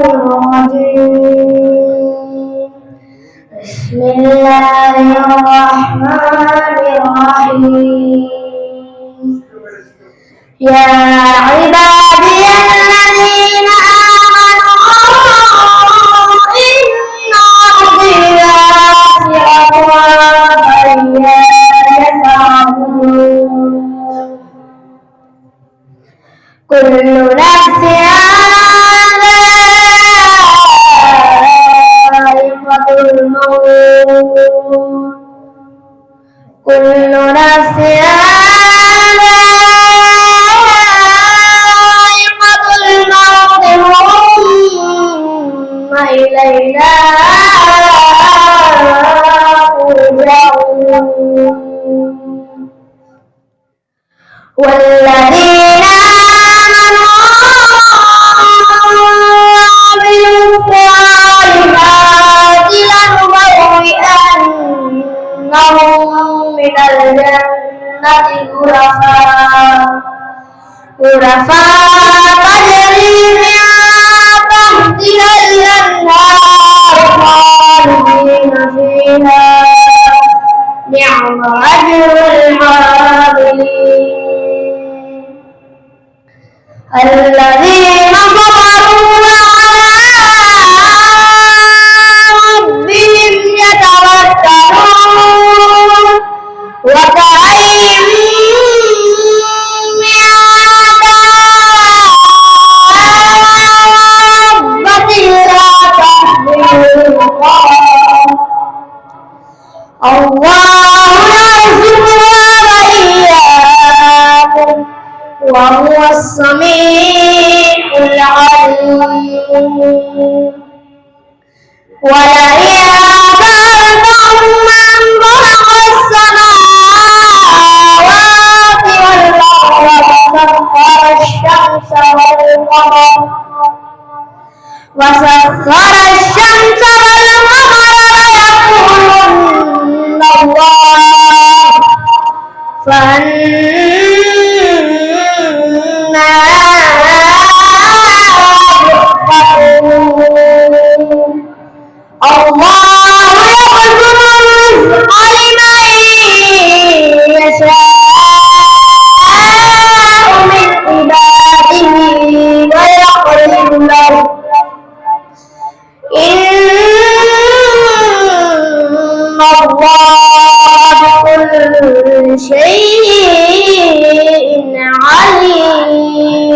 الرجيم بسم الله الرحمن الرحيم يا عبادي الذين آمنوا إن أرضي واسعة فإياي فاعبدون كل نفس ذائقة الموت كل نفس ذائقة الموت ثم إلينا ترجعون والذين آمنوا وعملوا الصالحات لنبوئنهم من الجنة غرفا تجري من تحتها الأنهار خالدين فيها نعم أجر العاملين الذين صبروا وعلى ربهم يتوكلون وكأين من دابة لا تحمل الله يرزقها وإياكم وهو السميع العليم ولئن سألتهم من خلق السماوات والأرض وسخر الشمس والقمر ليقولن الله فأنا يؤفكون الله يبسط الرزق لمن يشاء من عباده ويقدر له إن الله بكل شيء عليم